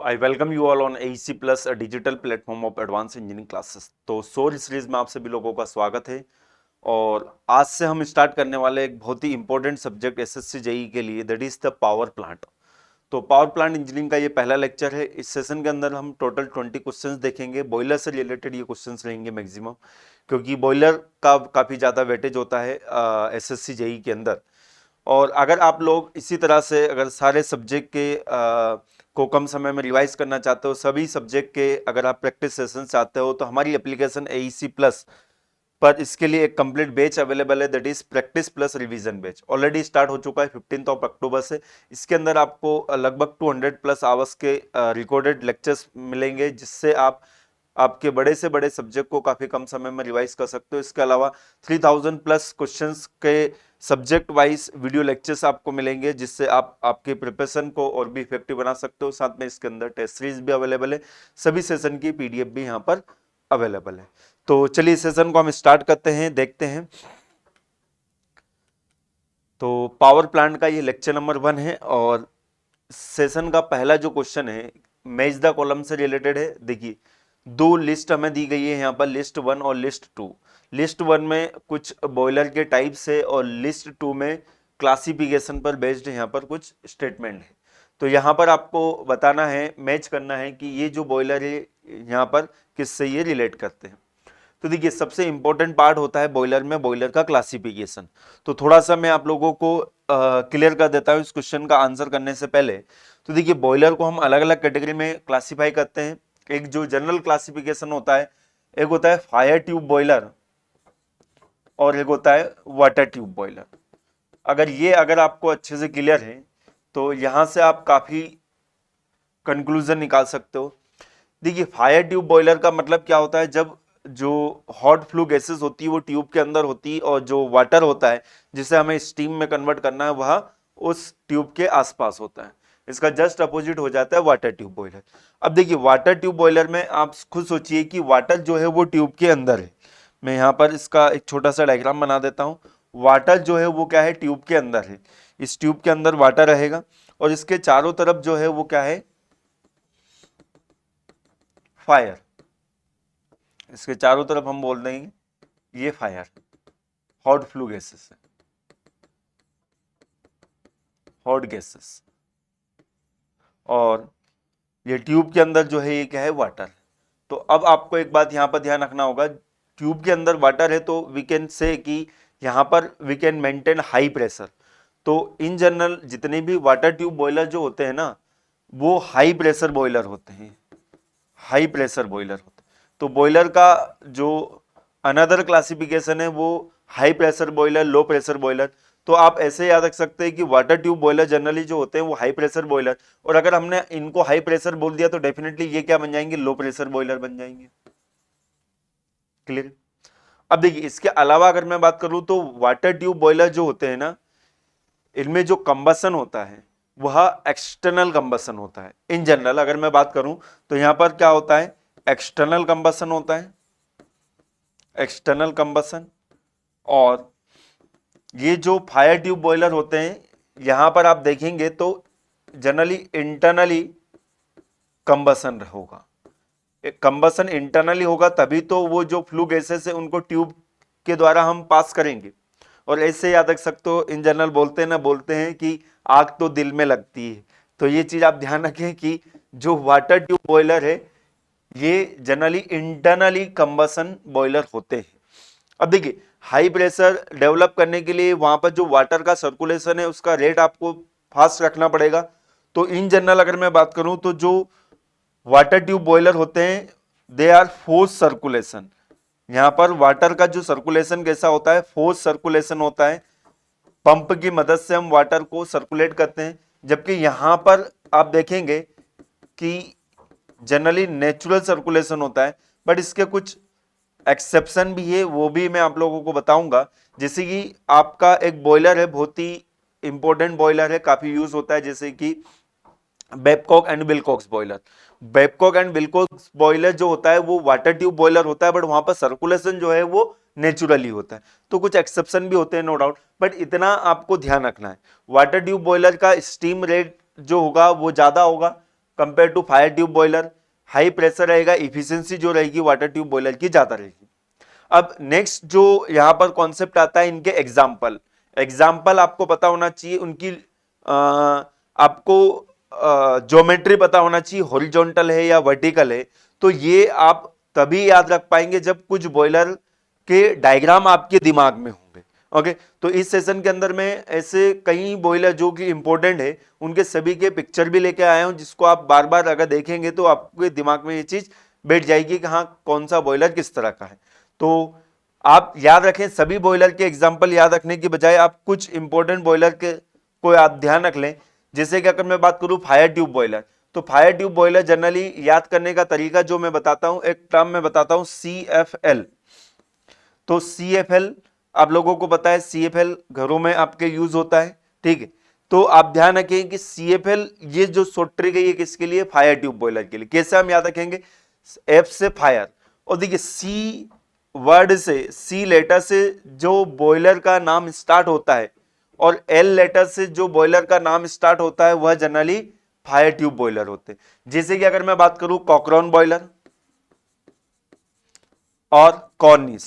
I welcome you all on AEC plus a digital platform of advance engineering classes. तो सोर series में आप सभी लोगों का स्वागत है। और आज से हम स्टार्ट करने वाले एक बहुत ही इंपॉर्टेंट सब्जेक्ट SSC जेई के लिए, that is the power plant. तो पावर प्लांट इंजीनियरिंग का ये पहला लेक्चर है। इस सेशन के अंदर हम टोटल 20 क्वेश्चंस देखेंगे। बॉयलर से रिलेटेड ये क्वेश्चंस रहेंगे मैक्सिमम, क्योंकि बॉयलर का काफ़ी ज़्यादा वेटेज होता है SSC जेई के अंदर। और अगर आप लोग इसी तरह से अगर सारे सब्जेक्ट के को कम समय में रिवाइज करना चाहते हो, सभी सब्जेक्ट के अगर आप प्रैक्टिस सेशन चाहते हो, तो हमारी एप्लीकेशन AEC प्लस पर इसके लिए एक कंप्लीट बैच अवेलेबल है, that is practice plus revision batch. Already start हो चुका है 15 अक्टूबर से। इसके अंदर आपको लगभग 200 प्लस आवर्स के रिकॉर्डेड लेक्चर्स मिलेंगे, जिससे आप आपके बड़े से बड़े सब्जेक्ट को काफी कम समय में रिवाइज कर सकते हो। इसके अलावा 3000 प्लस क्वेश्चंस के सब्जेक्ट वाइज वीडियो लेक्चर्स आपको मिलेंगे, जिससे आप आपके प्रिपरेशन को और भी इफेक्टिव बना सकते हो। साथ में इसके अंदर टेस्ट सीरीज भी अवेलेबल है, सभी सेशन की PDF भी यहाँ पर अवेलेबल है। तो चलिए सेशन को हम स्टार्ट करते हैं, देखते हैं। तो पावर प्लांट का ये लेक्चर नंबर 1 है और सेशन का पहला जो क्वेश्चन है मैच द कॉलम से रिलेटेड है। देखिए, दो लिस्ट हमें दी गई है यहाँ पर, लिस्ट 1 और लिस्ट 2। लिस्ट 1 में कुछ बॉयलर के टाइप्स है और लिस्ट 2 में क्लासिफिकेशन पर बेस्ड यहाँ पर कुछ स्टेटमेंट है। तो यहाँ पर आपको बताना है, मैच करना है कि ये जो बॉयलर है यहाँ पर किससे ये रिलेट करते हैं। तो देखिए, सबसे इंपॉर्टेंट पार्ट होता है बॉयलर में बॉयलर का क्लासिफिकेशन। तो थोड़ा सा मैं आप लोगों को क्लियर कर देता हूँ इस क्वेश्चन का आंसर करने से पहले। तो देखिए, बॉयलर को हम अलग अलग कैटेगरी में क्लासिफाई करते हैं। एक जो जनरल क्लासिफिकेशन होता है, एक होता है फायर ट्यूब बॉयलर और एक होता है वाटर ट्यूब बॉयलर। अगर आपको अच्छे से क्लियर है, तो यहां से आप काफी कंक्लूजन निकाल सकते हो। देखिए, फायर ट्यूब बॉयलर का मतलब क्या होता है, जब जो हॉट फ्लू गैसेस होती है वो ट्यूब के अंदर होती है, और जो वाटर होता है जिसे हमें स्टीम में कन्वर्ट करना है, वह उस ट्यूब के आसपास होता है। इसका जस्ट अपोजिट हो जाता है वाटर ट्यूब बॉयलर। अब देखिए, वाटर ट्यूब बॉयलर में आप खुद सोचिए कि वाटर जो है वो ट्यूब के अंदर है। मैं यहाँ पर इसका एक छोटा सा डायग्राम बना देता हूँ। वाटर जो है वो क्या है, ट्यूब के अंदर है। इस ट्यूब के अंदर वाटर रहेगा और इसके चारों तरफ जो है वो क्या है, फायर। इसके चारों तरफ हम बोल देंगे ये फायर, हॉट फ्लू गैसेस है, हॉट गैसेस। और ये ट्यूब के अंदर जो है ये क्या है, वाटर। तो अब आपको एक बात यहाँ पर ध्यान रखना होगा, ट्यूब के अंदर वाटर है तो वी कैन से कि यहाँ पर we can maintain high pressure. तो इन जनरल जितने भी वाटर ट्यूब बॉयलर जो होते हैं ना, वो हाई प्रेशर बॉयलर होते हैं, हाई प्रेशर बॉयलर होते हैं। तो बॉयलर का जो अनदर क्लासिफिकेशन है वो high pressure boiler, low pressure boiler. तो आप ऐसे याद रख सकते हैं कि वाटर ट्यूब बॉयलर जनरली जो होते हैं वो हाई प्रेशर बॉयलर, और अगर हमने इनको हाई प्रेशर बोल दिया तो डेफिनेटली ये क्या बन जाएंगे, लो प्रेशर बॉयलर बन जाएंगे। क्लियर। अब देखिए, इसके अलावा अगर मैं बात करूं तो वाटर ट्यूब बॉयलर जो होते हैं ना, इनमें जो कंबसन होता है वह एक्सटर्नल कंबसन होता है। इन जनरल अगर मैं बात करूं तो यहां पर क्या होता है, एक्सटर्नल कंबसन होता है, एक्सटर्नल कंबसन। और ये जो फायर ट्यूब बॉयलर होते हैं यहां पर आप देखेंगे तो जनरली इंटरनली कंबसन होगा। कंबसन इंटरनली होगा, तभी तो वो जो फ्लू गैसेस है उनको ट्यूब के द्वारा हम पास करेंगे। और ऐसे याद रख सकते हो, इन जनरल बोलते हैं कि आग तो दिल में लगती है। तो ये चीज आप ध्यान रखें कि जो वाटर ट्यूब बॉयलर है ये जनरली इंटरनली कंबसन बॉयलर होते हैं। अब देखिए, हाई प्रेशर डेवलप करने के लिए वहां पर जो वाटर का सर्कुलेशन है उसका रेट आपको फास्ट रखना पड़ेगा। तो इन जनरल अगर मैं बात करूं तो जो वाटर ट्यूब बॉयलर होते हैं दे आर फोर्स सर्कुलेशन। यहां पर वाटर का जो सर्कुलेशन कैसा होता है, फोर्स सर्कुलेशन होता है। पंप की मदद से हम वाटर को सर्कुलेट करते हैं। जबकि यहां पर आप देखेंगे कि जनरली नेचुरल सर्कुलेशन होता है। बट इसके कुछ एक्सेप्शन भी है, वो भी मैं आप लोगों को बताऊंगा। जैसे कि आपका एक बॉयलर है, बहुत ही इंपॉर्टेंट बॉयलर है, काफी यूज होता है, जैसे कि Babcock and Wilcox boiler. Babcock and Wilcox boiler जो होता है वो वाटर ट्यूब बॉयलर होता है, बट वहां पर सर्कुलेशन जो है वो नेचुरली होता है। तो कुछ एक्सेप्शन भी होते हैं, नो डाउट, बट इतना आपको ध्यान रखना है, वाटर ट्यूब बॉयलर का स्टीम रेट जो होगा वो ज्यादा होगा compare to fire tube boiler. High pressure रहेगा, इफिशियंसी जो रहेगी वाटर ट्यूब बॉयलर की ज्यादा रहेगी। अब नेक्स्ट जो यहां पर कॉन्सेप्ट आता है इनके एग्जाम्पल आपको पता होना चाहिए, उनकी आपको ज्योमेट्री पता होना चाहिए, हॉरिजॉन्टल है या वर्टिकल है। तो ये आप तभी याद रख पाएंगे जब कुछ बॉयलर के डायग्राम आपके दिमाग में होंगे। ओके, तो इस सेशन के अंदर में ऐसे कई बॉयलर जो कि इंपॉर्टेंट है उनके सभी के पिक्चर भी लेके आया हूं, जिसको आप बार बार अगर देखेंगे तो आपके दिमाग में ये चीज बैठ जाएगी कि हाँ कौन सा बॉयलर किस तरह का है। तो आप याद रखें, सभी बॉयलर के एग्जाम्पल याद रखने की बजाय आप कुछ इंपॉर्टेंट बॉयलर के को आप ध्यान रख लें। जैसे कि अगर मैं बात करूं फायर ट्यूब बॉयलर, तो फायर ट्यूब बॉयलर जनरली याद करने का तरीका जो मैं बताता हूं, एक टर्म में बताता हूं CFL। तो CFL आप लोगों को पता है, CFL घरों में आपके यूज होता है, ठीक है। तो आप ध्यान रखें कि CFL ये जो शॉर्ट ट्रिक है ये किसके लिए, फायर ट्यूब बॉयलर के लिए। कैसे हम याद रखेंगे, F से फायर, और देखिए C वर्ड से, C लेटर से जो बॉयलर का नाम स्टार्ट होता है और L लेटर से जो बॉयलर का नाम स्टार्ट होता है वह जनरली फायर ट्यूब बॉयलर होते हैं। जैसे कि अगर मैं बात करूं कॉकरॉन बॉयलर और कॉर्निस,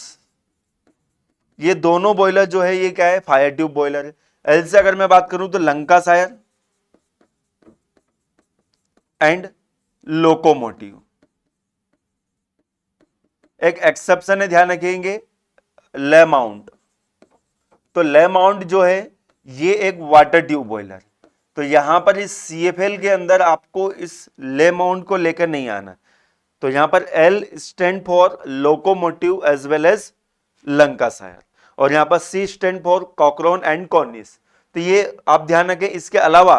ये दोनों बॉयलर जो है ये क्या है, फायर ट्यूब बॉयलर है। एल से अगर मैं बात करूं तो लंकाशायर एंड लोकोमोटिव। एक एक्सेप्शन है, ध्यान रखेंगे, ले माउंट। तो ले माउंट जो है ये एक वाटर ट्यूब बॉयलर। तो यहां पर इस CFL के अंदर आपको इस ले माउंट को लेकर नहीं आना। तो यहां पर L stand for locomotive as well as Lancashire, और यहां पर C stand for Cochran and Cornish. तो ये आप ध्यान रखें। इसके अलावा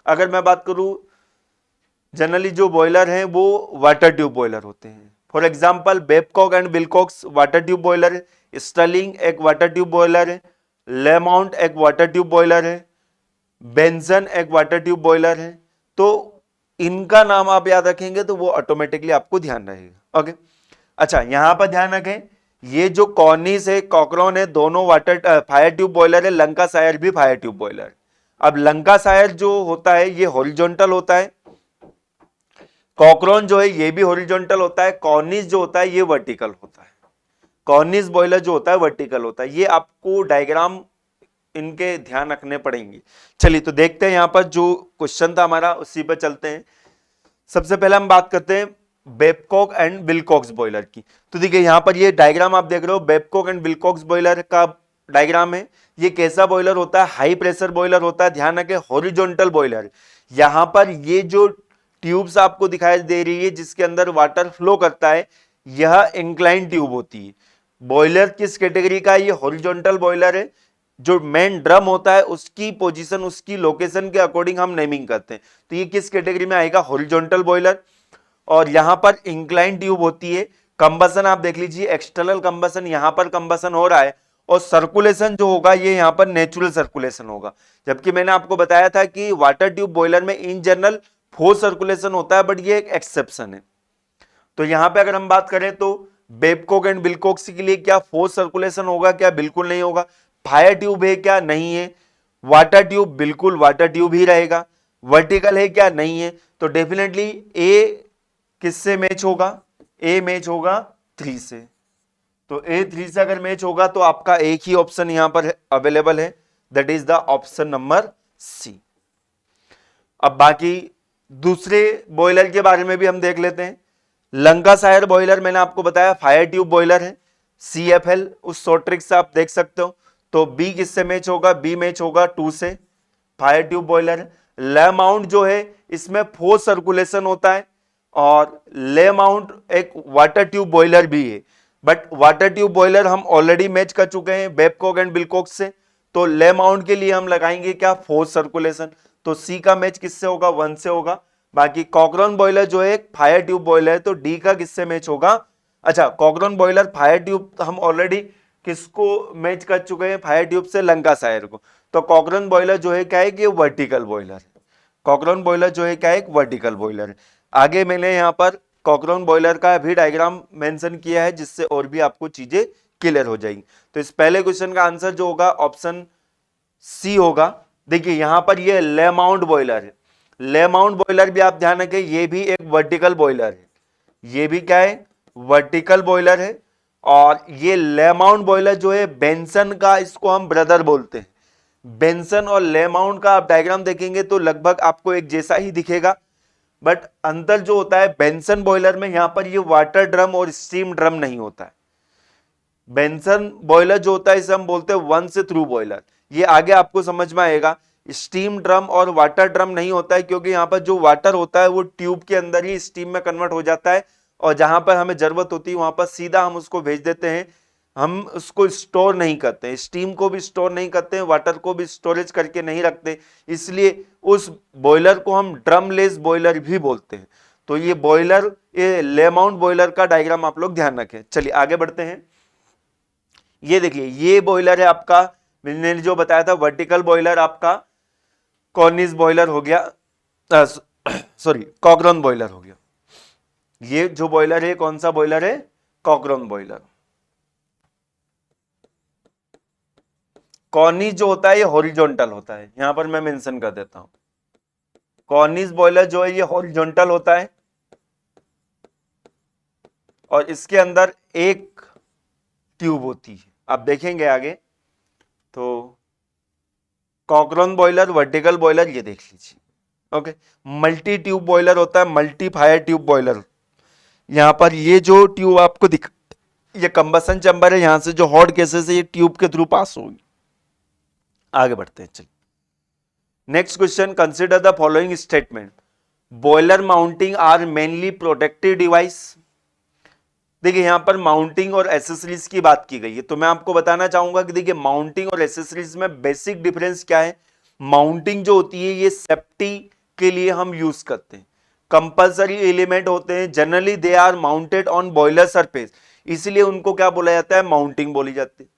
अगर मैं बात करूं, जनरली जो बॉयलर हैं वो वाटर ट्यूब बॉयलर होते हैं। For example Babcock and Wilcox water tube boiler है, स्टर्लिंग एक वाटर ट्यूब बॉयलर है, ले माउंट एक वाटर ट्यूब बॉयलर है, बेंसन एक वाटर ट्यूब बॉयलर है। तो इनका नाम आप याद रखेंगे तो वो ऑटोमेटिकली आपको ध्यान रहेगा। ओके, अच्छा यहां पर ध्यान रखें, ये जो कॉर्निस है, कॉकरॉन है, दोनों वाटर फायर ट्यूब बॉयलर है, लंकाशायर भी फायर ट्यूब बॉयलर है। अब लंकाशायर जो होता है ये हॉरिजॉन्टल होता है, कॉकरॉन जो है ये भी हॉरिजॉन्टल होता है, कॉर्निस जो होता है ये वर्टिकल होता है। कॉर्निस बॉयलर जो होता है वर्टिकल होता है। ये आपको डायग्राम इनके ध्यान रखने पड़ेंगे। चलिए तो देखते हैं यहां पर जो क्वेश्चन था हमारा उसी पर चलते हैं। सबसे पहले हम बात करते हैं बेबकॉक एंड विल्कॉक्स बॉयलर की। तो देखिए यहां पर ये डायग्राम आप देख रहे हो, बेबकॉक एंड विल्कॉक्स बॉयलर का डायग्राम है। ये कैसा बॉयलर होता है, हाई प्रेशर बॉयलर होता है। ध्यान रखें हॉरिजॉन्टल बॉयलर। यहां पर ये जो ट्यूब्स आपको दिखाई दे रही है जिसके अंदर वाटर फ्लो करता है, यह इंक्लाइन ट्यूब होती है। बॉयलर किस कैटेगरी का है, ये हॉरिजॉन्टल बॉयलर है। जो मेन ड्रम होता है उसकी पोजीशन, उसकी लोकेशन के अकॉर्डिंग हम नेमिंग करते हैं। तो ये किस कैटेगरी में आएगा, हॉरिजॉन्टल बॉयलर। और यहां पर इंक्लाइन ट्यूब होती है। कंबसन आप देख लीजिए, एक्सटर्नल कंबसन, यहां पर कंबसन हो रहा है, और सर्कुलेशन जो होगा ये यहां पर नेचुरल सर्कुलेशन होगा। जबकि मैंने आपको बताया था कि वाटर ट्यूब बॉयलर में इन जनरल फोर्स सर्कुलेशन होता है, बट ये एक एक्सेप्शन है। तो यहां पे अगर हम बात करें तो बेबकॉक एंड विल्कॉक्स के लिए क्या फोर्स सर्कुलेशन होगा, क्या बिल्कुल नहीं होगा। फायर ट्यूब है क्या, नहीं है। वाटर ट्यूब, बिल्कुल वाटर ट्यूब ही रहेगा। वर्टिकल है क्या, नहीं है। तो डेफिनेटली ए किससे मैच होगा, ए मैच होगा 3 से। तो ए 3 से अगर मैच होगा तो आपका एक ही ऑप्शन यहां पर अवेलेबल है, that is the option number C. अब बाकी दूसरे बॉयलर के बारे में भी हम देख लेते हैं। लंकाशायर बॉयलर मैंने आपको बताया फायर ट्यूब बॉयलर है। CFL उस शॉर्ट ट्रिक से आप देख सकते हो। तो बी किससे मैच होगा, बी मैच होगा 2 से, फायर ट्यूब बॉयलर है। ले माउंट जो है इसमें फोर्स सर्कुलेशन होता है, और ले माउंट एक वाटर ट्यूब बॉयलर भी है, बट वाटर ट्यूब बॉयलर हम ऑलरेडी मैच कर चुके हैं बेबकॉक एंड विल्कॉक से। तो ले माउंट के लिए हम लगाएंगे क्या, फोर्स सर्कुलेशन। तो सी का मैच किससे होगा, 1 से होगा। बाकी कॉकरॉन बॉयलर जो है फायर ट्यूब बॉयलर है, तो डी का किससे मैच होगा। अच्छा, कॉकरॉन बॉयलर फायर ट्यूब हम ऑलरेडी किसको मैच कर चुके हैं, फायर ट्यूब से लंकाशायर को। तो कॉकरॉन बॉयलर जो है क्या है कि वर्टिकल बॉयलर है। कॉकरॉन बॉयलर जो है क्या है, एक वर्टिकल बॉयलर है। आगे मैंने यहाँ पर कॉकरॉन बॉयलर का भी डायग्राम मेंशन किया है, जिससे और भी आपको चीजें क्लियर हो जाएंगी। तो इस पहले क्वेश्चन का आंसर जो होगा ऑप्शन सी होगा। देखिए यहां पर ये ले माउंट बॉयलर है। ले माउंट बॉयलर भी आप ध्यान रखें, ये भी एक वर्टिकल बॉयलर है, ये भी क्या है, वर्टिकल बॉयलर है। और ये ले माउंट बॉयलर जो है बेंसन का, इसको हम ब्रदर बोलते हैं। बेंसन और ले माउंट का आप डायग्राम देखेंगे तो लगभग आपको एक जैसा ही दिखेगा, बट अंतर जो होता है बेंसन बॉयलर में, यहां पर ये वाटर ड्रम और स्टीम ड्रम नहीं होता है। बेंसन बॉयलर जो होता है इसे हम बोलते हैं वन से थ्रू बॉयलर, ये आगे आपको समझ में आएगा। स्टीम ड्रम और वाटर ड्रम नहीं होता है, क्योंकि यहां पर जो वाटर होता है वो ट्यूब के अंदर ही स्टीम में कन्वर्ट हो जाता है, और जहां पर हमें जरूरत होती है वहां पर सीधा हम उसको भेज देते हैं, हम उसको स्टोर नहीं करते हैं, स्टीम को भी स्टोर नहीं करते हैं, वाटर को भी स्टोरेज करके नहीं रखते, इसलिए उस बॉयलर को हम ड्रमलेस बॉयलर भी बोलते हैं। तो ये बॉयलर, ये ले माउंट बॉयलर का डायग्राम आप लोग ध्यान रखें। चलिए आगे बढ़ते हैं। ये देखिए ये बॉयलर है आपका, मैंने जो बताया था वर्टिकल बॉयलर आपका कॉर्निस बॉयलर हो गया, सॉरी कॉकरॉन बॉयलर हो गया। ये जो बॉयलर है कौन सा बॉयलर है, कॉकरॉन बॉयलर। कॉर्निस जो होता है ये हॉरिजॉन्टल होता है, यहां पर मैं मेंशन कर देता हूं, कॉर्निस बॉयलर जो है ये हॉरिजॉन्टल होता है, और इसके अंदर एक ट्यूब होती है, आप देखेंगे आगे। तो कॉकरॉन बॉयलर, वर्टिकल बॉयलर, ये देख लीजिए। ओके, मल्टी ट्यूब बॉयलर होता है, मल्टी फायर ट्यूब बॉयलर। यहां पर ये जो ट्यूब आपको दिख, ये कंबसन चैम्बर है, यहां से जो हॉट गैसेस है ये ट्यूब के थ्रू पास होगी। आगे बढ़ते हैं, चलिए next question, consider the following statement, boiler mounting are mainly protective device. देखिए यहां पर माउंटिंग और एसेसरीज की बात की गई है, तो मैं आपको बताना चाहूंगा कि देखिए माउंटिंग और एसेसरीज में बेसिक डिफरेंस क्या है। माउंटिंग जो होती है ये सेफ्टी के लिए हम यूज करते हैं, कंपलसरी एलिमेंट होते हैं, generally they are mounted on boiler surface, इसलिए उनको क्या बोला जाता है, माउंटिंग बोली जाती है।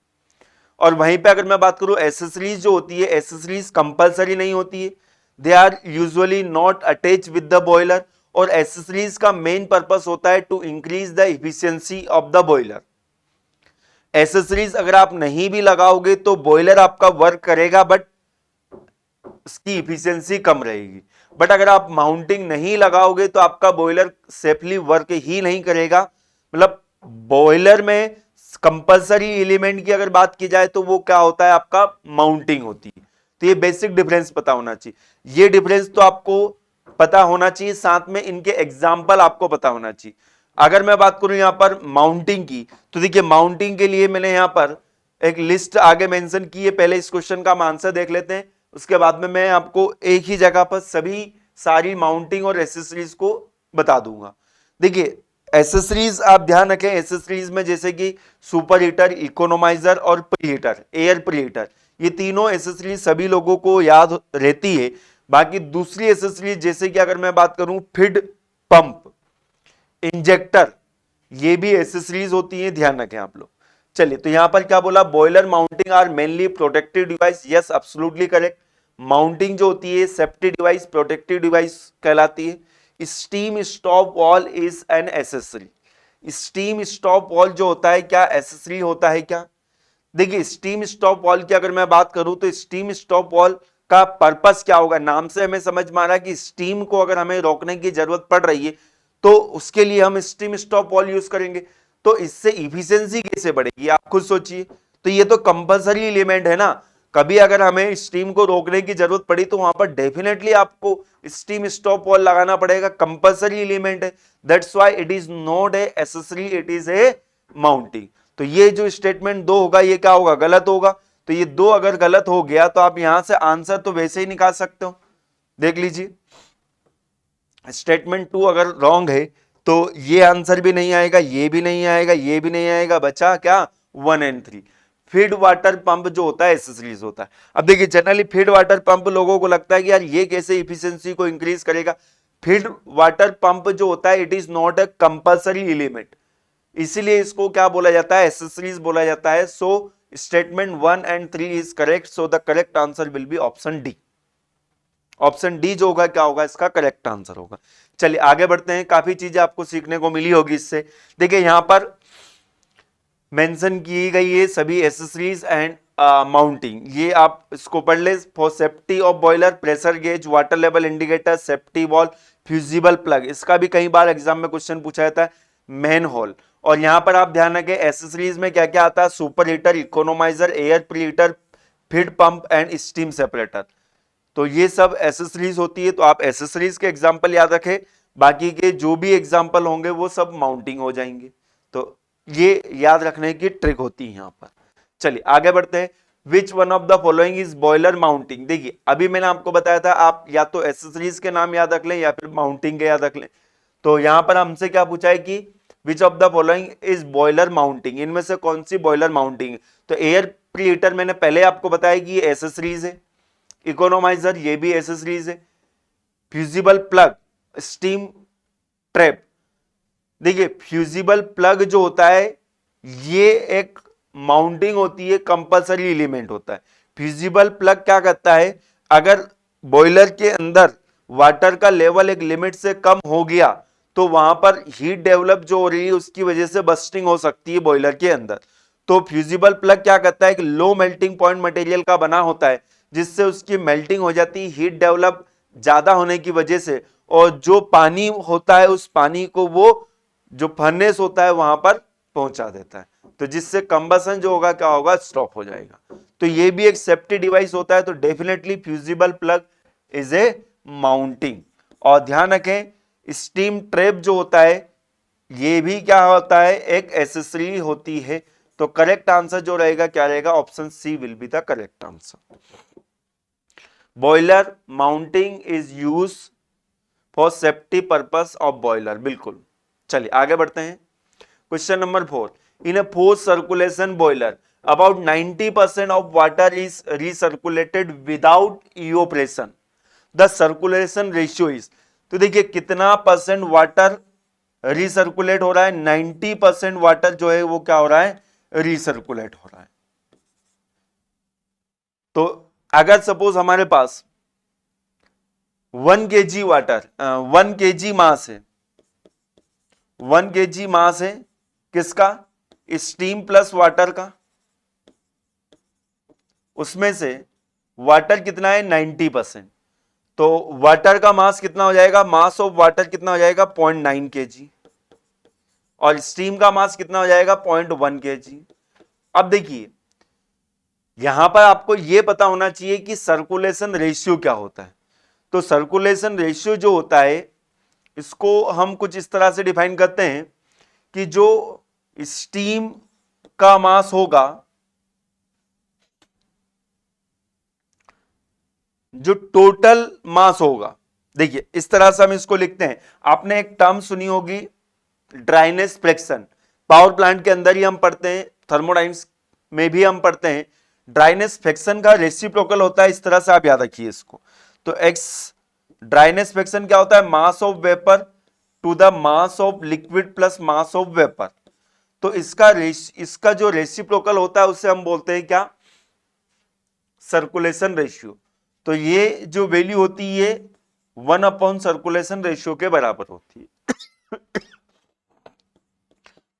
और वहीं पे अगर मैं बात करूं एसेसरीज जो होती है, एसेसरीज कंपलसरी नहीं होती है, they are usually not attach with the boiler, और एसेसरीज का मेन पर्पस होता है to increase the efficiency of the boiler. Accessories अगर आप नहीं भी लगाओगे तो बॉयलर आपका वर्क करेगा, बट उसकी इफिशियंसी कम रहेगी। बट अगर आप माउंटिंग नहीं लगाओगे तो आपका बॉयलर सेफली वर्क ही नहीं करेगा। मतलब बॉयलर में कंपलसरी एलिमेंट की अगर बात की जाए तो वो क्या होता है, आपका माउंटिंग होती है। तो ये बेसिक डिफरेंस पता होना चाहिए, ये डिफरेंस तो आपको पता होना चाहिए, साथ में इनके एग्जाम्पल आपको पता होना चाहिए। अगर मैं बात करूं यहां पर माउंटिंग की, तो देखिए माउंटिंग के लिए मैंने यहां पर एक लिस्ट आगे मेंशन की है, पहले इस क्वेश्चन का हम आंसर देख लेते हैं, उसके बाद में मैं आपको एक ही जगह पर सभी सारी माउंटिंग और एसेसरीज को बता दूंगा। देखिए एसेसरीज आप ध्यान रखें, एसेसरीज में जैसे कि सुपर हीटर, इकोनोमाइजर और pre heater, air pre heater, ये तीनों एसेसरीज सभी लोगों को याद रहती है। बाकी दूसरी एसेसरीज जैसे कि अगर मैं बात करूं फिड पंप, इंजेक्टर, ये भी एसेसरीज होती है, ध्यान रखें आप लोग। चलिए तो यहां पर क्या बोला, boiler mounting are mainly protective device, yes absolutely correct. Mounting जो होती है सेफ्टी डिवाइस, प्रोटेक्टिव डिवाइस कहलाती है। Steam stop valve is an accessory, steam stop valve जो होता है क्या एसेसरी होता है क्या। देखिए स्टीम स्टॉप वॉल की अगर मैं बात करूं तो स्टीम स्टॉप वॉल का पर्पस क्या होगा, नाम से हमें समझ में आ रहा है कि स्टीम को अगर हमें रोकने की जरूरत पड़ रही है तो उसके लिए हम स्टीम स्टॉप वॉल यूज करेंगे। तो इससे इफिशियंसी कैसे बढ़ेगी आप खुद सोचिए। तो ये तो कंपलसरी एलिमेंट है ना, कभी अगर हमें स्टीम को रोकने की जरूरत पड़ी तो वहां पर डेफिनेटली आपको स्टीम स्टॉप वॉल लगाना पड़ेगा, कंपलसरी एलिमेंट है। That's why it is not a accessory, it is a mounting. तो ये जो स्टेटमेंट दो होगा ये क्या होगा, गलत होगा। तो ये दो अगर गलत हो गया तो आप यहां से आंसर तो वैसे ही निकाल सकते हो, देख लीजिए। स्टेटमेंट टू अगर रॉन्ग है तो ये आंसर भी नहीं आएगा, ये भी नहीं आएगा, ये भी नहीं आएगा, बचा क्या 1 एंड 3। फीड वाटर पंप जो होता है एसेसरीज होता है। अब देखिए जनरली फीड वाटर पंप लोगों को लगता है कि यार ये कैसे इफिशियंसी को इंक्रीज करेगा। फीड वाटर पंप जो होता है it is not a compulsory element, इसीलिए इसको क्या बोला जाता है, एसेसरीज बोला जाता है। So statement 1 and 3 is correct, so the correct answer will be option D. Option D जो होगा क्या होगा, इसका करेक्ट आंसर होगा। चलिए आगे बढ़ते हैं, काफी चीजें आपको सीखने को मिली होगी इससे। देखिए यहां पर मेंशन की गई है सभी एसेसरीज एंड माउंटिंग, ये आप इसको पढ़ ले। For safety of boiler, pressure gauge, water level indicator, safety wall, fusible plug, इसका भी कई बार एग्जाम में क्वेश्चन पूछा जाता है। मैन होल, और यहां पर आप ध्यान रखें एसेसरीज में क्या क्या आता है, super heater, economiser, air preheater, feed pump and steam separator. तो ये सब एसेसरीज होती है, तो आप एसेसरीज के एग्जाम्पल याद रखें, बाकी के जो भी एग्जाम्पल होंगे वो सब माउंटिंग हो जाएंगे। तो ये याद रखने की ट्रिक होती है यहां पर। चलिए आगे बढ़ते हैं। विच one of the following is boiler mounting. देखिए अभी मैंने आपको बताया था, आप या तो एसेसरीज के नाम याद रख लें या फिर माउंटिंग के याद रख लें। तो यहां पर हमसे क्या पूछा है कि which of the following is boiler mounting, इनमें से कौन सी बॉयलर माउंटिंग। तो एयर प्रीहीटर मैंने पहले आपको बताया कि ये एसेसरीज है, इकोनोमाइजर ये भी एसेसरीज है, फ्यूजिबल प्लग, स्टीम ट्रैप। देखिए फ्यूजिबल प्लग जो होता है ये एक माउंटिंग होती है, कंपलसरी एलिमेंट होता है। फ्यूजिबल प्लग क्या करता है, अगर बॉयलर के अंदर वाटर का लेवल एक लिमिट से कम हो गया तो वहां पर हीट डेवलप जो हो रही है उसकी वजह से बस्टिंग हो सकती है बॉयलर के अंदर। तो फ्यूजिबल प्लग क्या करता है, एक लो मेल्टिंग पॉइंट मटेरियल का बना होता है जिससे उसकी मेल्टिंग हो जाती है हीट डेवलप ज्यादा होने की वजह से, और जो पानी होता है उस पानी को वो जो फर्नेस होता है वहां पर पहुंचा देता है, तो जिससे कंबसन जो होगा क्या होगा, स्टॉप हो जाएगा। तो ये भी एक सेफ्टी डिवाइस होता है। तो definitely fusible plug is a mounting. और ध्यान रखें स्टीम ट्रैप जो होता है ये भी क्या होता है, एक एसेसरी होती है। तो करेक्ट आंसर जो रहेगा क्या रहेगा, option C will be the correct answer. Boiler mounting is use for safety purpose of boiler, बिल्कुल। चलिए आगे बढ़ते हैं। Question number 4, in a force circulation boiler about 90% of water is recirculated without evaporation, the circulation ratio is. तो देखिए कितना percent water recirculate हो रहा है, 90% वाटर जो है वो क्या हो रहा है, रिसर्कुलेट हो रहा है। तो अगर सपोज हमारे पास 1 kg वाटर 1 kg मास है, 1 kg मास है किसका, स्टीम प्लस वाटर का, उसमें से वाटर कितना है 90%, तो वाटर का मास कितना हो जाएगा, मास ऑफ वाटर कितना हो जाएगा 0.9 kg, और स्टीम का मास कितना हो जाएगा 0.1 kg। अब देखिए यहां पर आपको यह पता होना चाहिए कि सर्कुलेशन रेशियो क्या होता है। तो सर्कुलेशन रेशियो जो होता है इसको हम कुछ इस तरह से डिफाइन करते हैं कि जो स्टीम का मास होगा, जो टोटल मास होगा, देखिए इस तरह से हम इसको लिखते हैं। आपने एक टर्म सुनी होगी ड्राइनेस फ्रैक्शन, पावर प्लांट के अंदर ही हम पढ़ते हैं, थर्मोडाइनमिक्स में भी हम पढ़ते हैं। ड्राइनेस फ्रैक्शन का रेसिप्रोकल होता है, इस तरह से आप याद रखिए इसको। तो एक्स ड्राइनेस फ्रैक्शन क्या होता है, mass of vapour to the mass of liquid plus mass of vapour. तो इसका जो रेसिप्रोकल होता है उसे हम बोलते हैं क्या, सर्कुलेशन रेशियो। तो ये जो वैल्यू होती है 1 सर्कुलेशन रेशियो के बराबर होती है।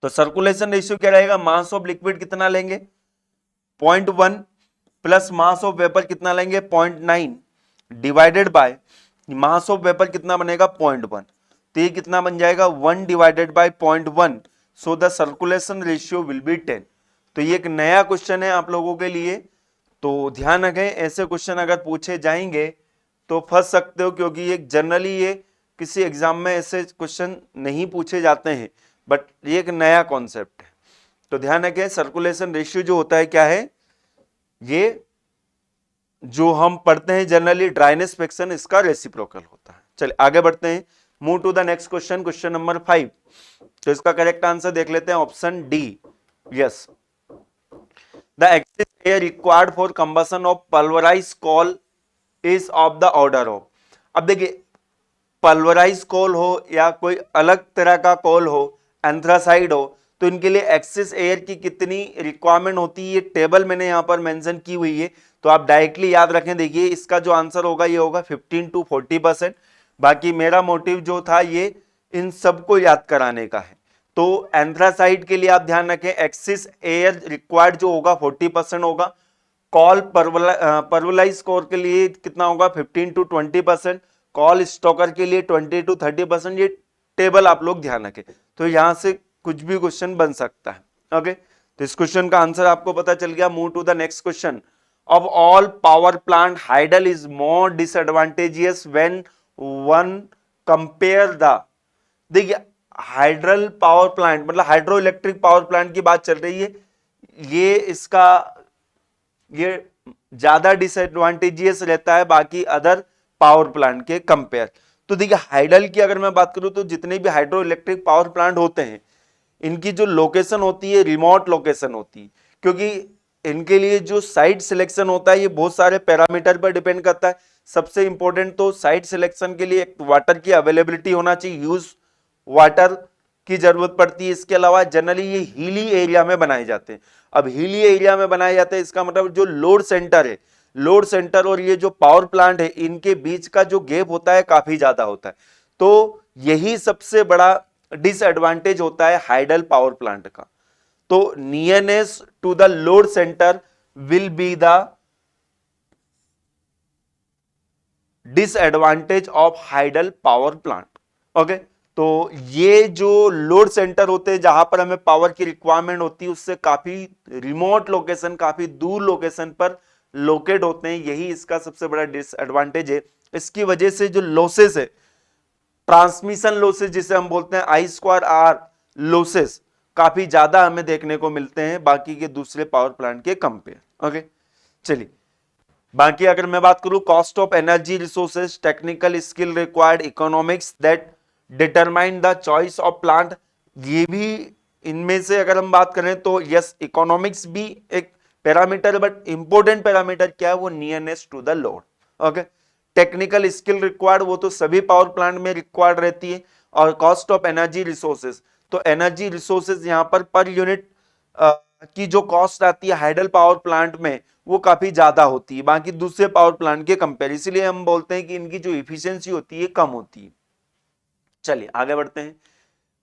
तो सर्कुलेशन रेशियो क्या रहेगा, मास ऑफ लिक्विड कितना लेंगे 0.1 प्लस मास ऑफ वेपर कितना लेंगे 0.9 divided by mass of vapour कितना बनेगा 0.1, तो ये कितना बन जाएगा 1 divided by 0.1, so the circulation ratio will be 10। तो ये एक नया क्वेश्चन है आप लोगों के लिए, तो ध्यान रखें ऐसे क्वेश्चन अगर पूछे जाएंगे तो फंस सकते हो, क्योंकि ये जनरली ये किसी एग्जाम में ऐसे क्वेश्चन नहीं पूछे जाते हैं, बट ये एक नया कॉन्सेप्ट है। तो ध्यान रखें सर्कुलेशन रेशियो जो होता है क्या है, ये जो हम पढ़ते हैं जनरली ड्राइनेस फ्रैक्शन, इसका रेसिप्रोकल होता है। चलिए आगे बढ़ते हैं, move to the next question, question number 5। तो इसका करेक्ट आंसर देख लेते हैं, option D, yes. The excess air required for combustion of pulverise coal is of the order of. अब देखिए पल्वराइज कोल हो या कोई अलग तरह का कोल हो, एंथ्रासाइड हो, तो इनके लिए एक्सिस एयर की कितनी रिक्वायरमेंट होती है, ये टेबल मैंने यहां पर मेंशन की हुई है, तो आप डायरेक्टली याद रखें। देखिए इसका जो आंसर होगा ये होगा 15 to 40%। बाकी मेरा मोटिव जो था ये इन सबको याद कराने का है। तो एंथ्रासाइड के लिए आप ध्यान रखें एक्सिस एयर रिक्वायर्ड जो होगा 40% होगा, कॉल परवलाइज कोर के लिए कितना होगा 15 to 20%, कॉल स्टॉकर के लिए 20 to 30%। ये टेबल आप लोग ध्यान रखें, तो यहां से कुछ भी क्वेश्चन बन सकता है। ओके, तो इस क्वेश्चन का आंसर आपको पता चल गया। Move to the next question. Of all power plant hydel is more disadvantageous when one compare the, देखिए हाइड्रल पावर प्लांट मतलब हाइड्रो इलेक्ट्रिक पावर प्लांट की बात चल रही है, ये ज्यादा डिसएडवांटेजियस रहता है बाकी अदर पावर प्लांट के कंपेयर। तो देखिए हाइडल की अगर मैं बात करूं तो जितने भी हाइड्रो इलेक्ट्रिक पावर प्लांट होते हैं इनकी जो लोकेशन होती है रिमोट लोकेशन होती है, क्योंकि इनके लिए जो साइट सिलेक्शन होता है ये बहुत सारे पैरामीटर पर डिपेंड करता है। सबसे इंपॉर्टेंट तो साइट सिलेक्शन के लिए एक वाटर की अवेलेबिलिटी होना चाहिए, यूज वाटर की जरूरत पड़ती है। इसके अलावा जनरली ये हिली एरिया में बनाए जाते हैं। अब हिली एरिया में बनाए जाते हैं इसका मतलब जो लोड सेंटर है, लोड सेंटर और ये जो पावर प्लांट है इनके बीच का जो गैप होता है काफी ज्यादा होता है। तो यही सबसे बड़ा डिसएडवांटेज होता है हाइडल पावर प्लांट का। तो nearness to the load centre will be the disadvantage of hydel power plant. Okay, तो ये जो लोड सेंटर होते हैं जहां पर हमें पावर की रिक्वायरमेंट होती है उससे काफी रिमोट लोकेशन, काफी दूर लोकेशन पर लोकेट होते हैं, यही इसका सबसे बड़ा डिसएडवांटेज है। इसकी वजह से जो लॉसेस है, ट्रांसमिशन लॉसेस जिसे हम बोलते हैं I²R लॉसेस, काफी ज्यादा हमें देखने को मिलते हैं बाकी के दूसरे पावर प्लांट के कंपेयर। ओके, चलिए बाकी अगर मैं बात करूं cost of energy resources, technical skill required, economics that determine the choice of plant, ये भी इनमें से अगर हम बात करें तो यस इकोनॉमिक्स भी एक पैरामीटर, बट इंपॉर्टेंट पैरामीटर क्या है वो nearness to the load. Okay, technical skill required वो तो सभी पावर प्लांट में रिक्वायर्ड रहती है। और कॉस्ट ऑफ एनर्जी रिसोर्सेज, तो एनर्जी रिसोर्सेज यहां पर यूनिट की जो कॉस्ट आती है हाइडल पावर प्लांट में वो काफी ज्यादा होती है बाकी दूसरे पावर प्लांट के कंपेयर, इसलिए हम बोलते हैं कि इनकी जो इफिशियंसी होती है कम होती है। चलिए आगे बढ़ते हैं।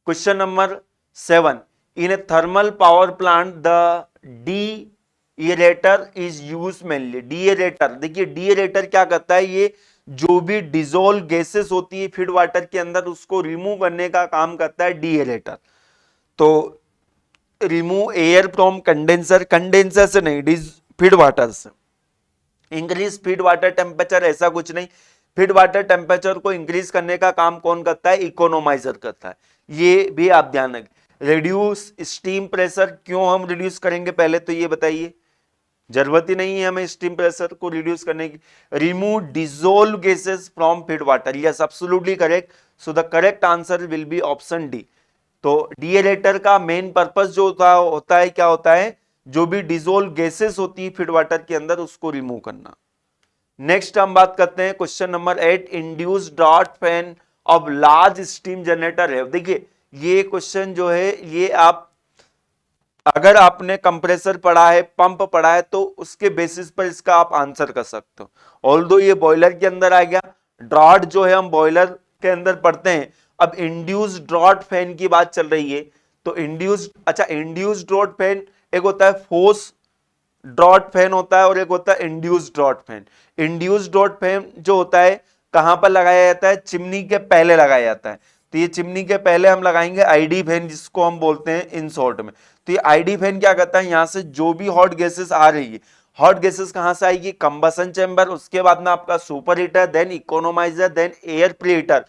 Question number 7, in a thermal power plant the deaerator is use mainly. Deaerator, देखिए डीएरेटर क्या करता है, ये जो भी डिजोल्व गैसेस होती है फीड वाटर के अंदर उसको रिमूव करने का काम करता है डीएरेटर। तो remove air from condenser, condenser से नहीं फीड वाटर से। इंक्रीज फीड वाटर टेम्परेचर, ऐसा कुछ नहीं, फीड वाटर टेम्परेचर को इंक्रीज करने का काम कौन करता है, इकोनोमाइजर करता है, ये भी आप ध्यान रखें। रिड्यूस स्टीम प्रेशर, क्यों हम रिड्यूस करेंगे पहले तो ये बताइए, जरूरत ही नहीं है हमें स्टीम प्रेशर को रिड्यूस करने की। Remove dissolve gases from feed water, yes absolutely correct, so the correct answer will be option D. तो डीएरेटर का मेन पर्पस जो होता है क्या होता है, जो भी डिजोल्व गैसेस होती है फीड वाटर के अंदर उसको रिमूव करना। नेक्स्ट हम बात करते हैं question number 8, induce draught fan of large steam generator है। देखिए ये क्वेश्चन जो है ये आप अगर आपने कंप्रेसर पढ़ा है, पंप पढ़ा है तो उसके बेसिस पर इसका आप आंसर कर सकते हो। ऑल्दो ये बॉयलर के अंदर आ गया, ड्रॉट जो है हम बॉयलर के अंदर पढ़ते हैं। अब इंड्यूस ड्रॉट फैन की बात चल रही है तो इंड्यूस ड्रॉट फैन एक होता है फोर्स ड्रॉट फैन होता है और एक होता है induce draught fan. Induce draught fan जो होता है कहां पर लगाया जाता है, चिमनी के पहले लगाया जाता है। तो ये चिमनी के पहले हम लगाएंगे आईडी फैन जिसको हम बोलते हैं इन शॉर्ट में। तो ये आईडी फैन क्या करता है, यहां से जो भी हॉट गैसेस आ रही है, हॉट गैसेस कहां से आएगी, कंबसन चैम्बर, उसके बाद में आपका super heater, then economiser, then air preheater.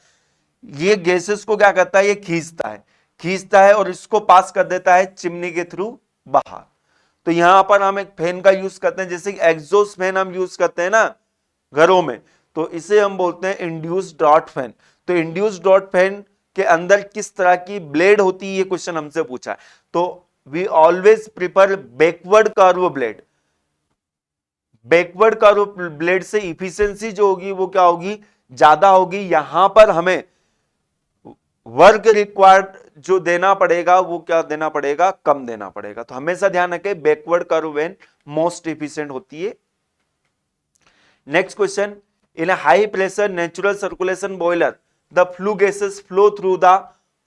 ये गैसेस को क्या करता है, ये खींचता है और इसको पास कर देता है चिमनी के थ्रू बाहर। तो यहां पर हम एक फैन का यूज करते हैं, जैसे एग्जॉस्ट फैन हम यूज करते हैं ना घरों में, तो इसे हम बोलते हैं इंड्यूस्ड ड्रॉट फैन। तो इंड्यूस्ड ड्रॉट फैन के अंदर किस तरह की ब्लेड होती है ये क्वेश्चन हमसे पूछा है। तो we always prefer backward curve blade. Backward curve blade से इफिशियंसी जो होगी वो क्या होगी, ज्यादा होगी। यहां पर हमें वर्क रिक्वायर्ड जो देना पड़ेगा वो क्या देना पड़ेगा, कम देना पड़ेगा। तो हमेशा ध्यान रखें backward curve when most efficient होती है। Next question, in a high pressure natural circulation boiler the flue gases flow through the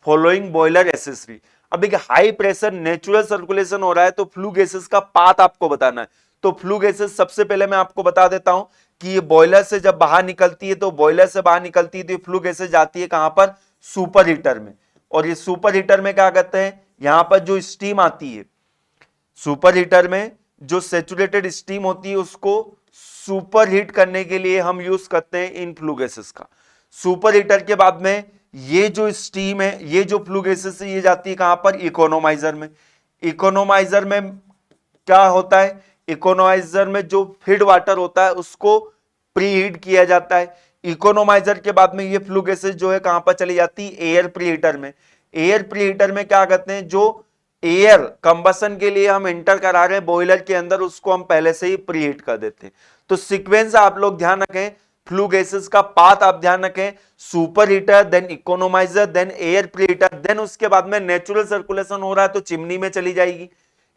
following boiler accessory. अब देखिए हाई प्रेशर नेचुरल सर्कुलेशन हो रहा है तो फ्लू गैसेस का पाथ आपको बताना है। तो फ्लू गैसेस सबसे पहले मैं आपको बता देता हूं कि ये बॉयलर से जब बाहर निकलती है, तो बॉयलर से बाहर निकलती है तो ये फ्लू गैसेस जाती है कहां पर, सुपर हीटर में। और ये सुपर हीटर में क्या करते हैं, यहां पर जो स्टीम आती है, सुपर हीटर में जो सेचुरेटेड स्टीम होती है उसको सुपर हीट करने के लिए हम यूज करते हैं इन फ्लू गैसेस का। सुपर हीटर के बाद में ये जो स्टीम है, ये जो फ्लू गैसेस है, ये जाती है कहां पर, इकोनोमाइजर में। इकोनोमाइजर में क्या होता है, इकोनोमाइजर में जो फीड वाटर होता है उसको प्रीहीट किया जाता है। इकोनोमाइजर के बाद में ये फ्लू गैसेस जो है कहां पर चली जाती है, एयर प्रीहीटर में। एयर प्रीहीटर में क्या करते हैं, जो एयर कंबसन के लिए हम एंटर करा रहे हैं बॉयलर के अंदर, उसको हम पहले से ही प्रीहीट कर देते हैं। तो सीक्वेंस आप लोग ध्यान रखें, फ्लू गैसेस का पाथ आप ध्यान रखें, super heater, then economiser, then air preheater, then उसके बाद में नेचुरल सर्कुलेशन हो रहा है तो चिमनी में चली जाएगी।